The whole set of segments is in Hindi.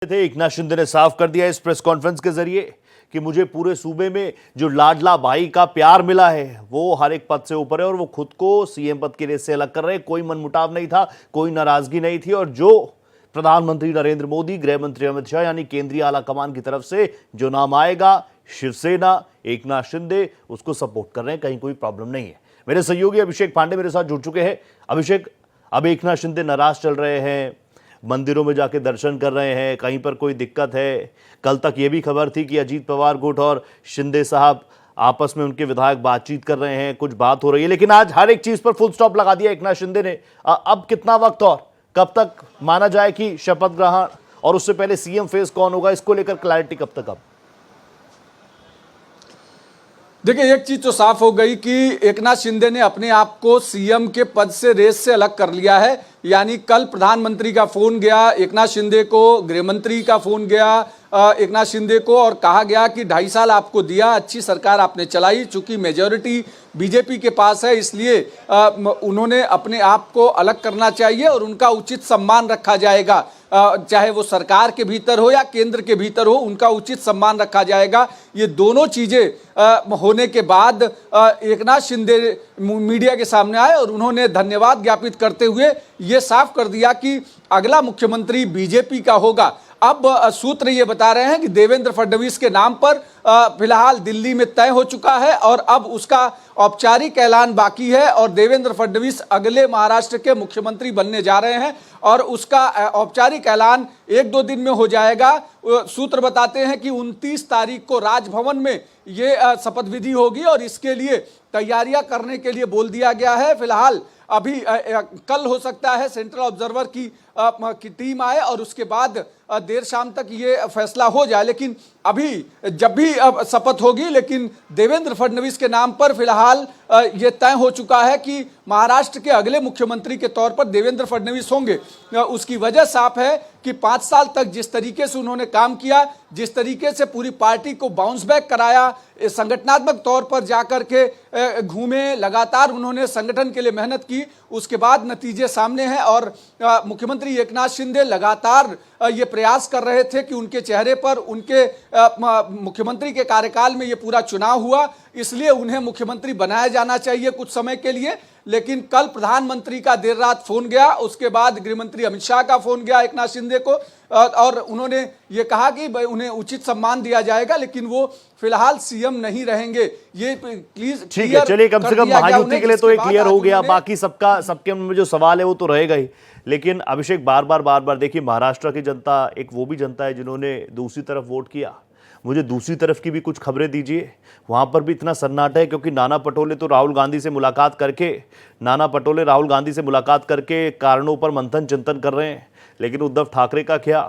थे एकनाथ शिंदे ने साफ कर दिया इस प्रेस कॉन्फ्रेंस के जरिए कि मुझे पूरे सूबे में जो लाडला भाई का प्यार मिला है वो हर एक पद से ऊपर है और वो खुद को सीएम पद के रेस से अलग कर रहे हैं। कोई मनमुटाव नहीं था, कोई नाराजगी नहीं थी और जो प्रधानमंत्री नरेंद्र मोदी, गृह मंत्री अमित शाह यानी केंद्रीय आला कमान की तरफ से जो नाम आएगा शिवसेना, एकनाथ शिंदे उसको सपोर्ट कर रहे हैं, कहीं कोई प्रॉब्लम नहीं है। मेरे सहयोगी अभिषेक पांडे मेरे साथ जुड़ चुके हैं। अभिषेक, अब एकनाथ शिंदे नाराज चल रहे हैं, मंदिरों में जाके दर्शन कर रहे हैं, कहीं पर कोई दिक्कत है? कल तक ये भी खबर थी कि अजीत पवार गुट और शिंदे साहब आपस में उनके विधायक बातचीत कर रहे हैं, कुछ बात हो रही है, लेकिन आज हर एक चीज पर फुल स्टॉप लगा दिया एकनाथ शिंदे ने। अब कितना वक्त और कब तक माना जाए कि शपथ ग्रहण और उससे पहले सीएम फेस कौन होगा, इसको लेकर क्लैरिटी कब तक? अब देखिए, एक चीज तो साफ हो गई कि एकनाथ शिंदे ने अपने आप को सीएम के पद से रेस से अलग कर लिया है। यानी कल प्रधानमंत्री का फोन गया एकनाथ शिंदे को, गृह मंत्री का फोन गया एकनाथ शिंदे को और कहा गया कि 2.5 साल आपको दिया, अच्छी सरकार आपने चलाई, चूंकि मेजॉरिटी बीजेपी के पास है इसलिए उन्होंने अपने आप को अलग करना चाहिए और उनका उचित सम्मान रखा जाएगा। चाहे वो सरकार के भीतर हो या केंद्र के भीतर हो, उनका उचित सम्मान रखा जाएगा। ये दोनों चीजें होने के बाद एकनाथ शिंदे मीडिया के सामने आए और उन्होंने धन्यवाद ज्ञापित करते हुए ये साफ कर दिया कि अगला मुख्यमंत्री बीजेपी का होगा। अब सूत्र ये बता रहे हैं कि देवेंद्र फडणवीस के नाम पर फिलहाल दिल्ली में तय हो चुका है और अब उसका औपचारिक ऐलान बाकी है और देवेंद्र फडणवीस अगले महाराष्ट्र के मुख्यमंत्री बनने जा रहे हैं और उसका औपचारिक ऐलान 1-2 दिन में हो जाएगा। सूत्र बताते हैं कि 29 तारीख को राजभवन में ये शपथ विधि होगी और इसके लिए तैयारियां करने के लिए बोल दिया गया है। फिलहाल अभी कल हो सकता है सेंट्रल ऑब्जर्वर की टीम आए और उसके बाद देर शाम तक ये फैसला हो जाए, लेकिन अभी जब भी शपथ होगी, लेकिन देवेंद्र फडणवीस के नाम पर फिलहाल ये तय हो चुका है कि महाराष्ट्र के अगले मुख्यमंत्री के तौर पर देवेंद्र फडणवीस होंगे। उसकी वजह साफ है कि 5 साल तक जिस तरीके से उन्होंने काम किया, जिस तरीके से पूरी पार्टी को बाउंस बैक कराया, संगठनात्मक तौर पर जाकर के घूमे, लगातार उन्होंने संगठन के लिए मेहनत की, उसके बाद नतीजे सामने हैं और मुख्यमंत्री एकनाथ शिंदे लगातार ये प्रयास कर रहे थे कि उनके चेहरे पर उनके मुख्यमंत्री के कार्यकाल में ये पूरा चुनाव हुआ, इसलिए उन्हें मुख्यमंत्री बनाया जाना चाहिए कुछ समय के लिए। लेकिन कल प्रधानमंत्री का देर रात फोन गया, उसके बाद गृह मंत्री अमित शाह का फोन गया एकनाथ शिंदे को और उन्होंने ये कहा कि उन्हें उचित सम्मान दिया जाएगा, लेकिन वो फिलहाल सीएम नहीं रहेंगे। ये प्लीज ठीक है, चलिए कम से कम महायुति के लिए तो ये क्लियर हो गया, बाकी सबके मन में जो सवाल है वो तो रहेगा ही। लेकिन अभिषेक, बार बार देखिए, महाराष्ट्र की जनता एक वो भी जनता है जिन्होंने दूसरी तरफ वोट किया। मुझे दूसरी तरफ की भी कुछ खबरें दीजिए, वहां पर भी इतना सन्नाटा है क्योंकि नाना पटोले राहुल गांधी से मुलाकात करके कारणों पर मंथन चिंतन कर रहे हैं, लेकिन उद्धव ठाकरे का क्या,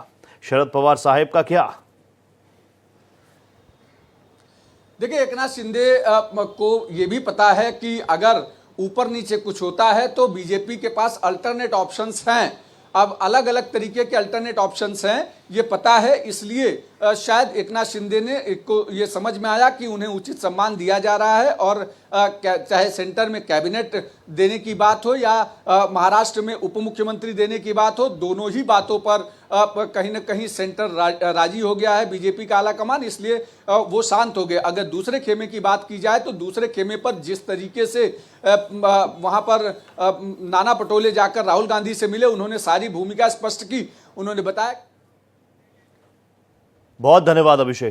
शरद पवार साहेब का क्या? देखिए, एकनाथ शिंदे को ये भी पता है कि अगर ऊपर नीचे कुछ होता है तो बीजेपी के पास अल्टरनेट ऑप्शंस हैं। अब अलग अलग तरीके के अल्टरनेट ऑप्शंस हैं, ये पता है, इसलिए शायद एकनाथ शिंदे ने को ये समझ में आया कि उन्हें उचित सम्मान दिया जा रहा है और चाहे सेंटर में कैबिनेट देने की बात हो या महाराष्ट्र में उप मुख्यमंत्री देने की बात हो, दोनों ही बातों पर कहीं ना कहीं सेंटर राजी हो गया है, बीजेपी का आला कमान, इसलिए वो शांत हो गए। अगर दूसरे खेमे की बात की जाए तो दूसरे खेमे पर जिस तरीके से वहां पर नाना पटोले जाकर राहुल गांधी से मिले, उन्होंने सारी भूमिका स्पष्ट की, उन्होंने बताया। बहुत धन्यवाद अभिषेक।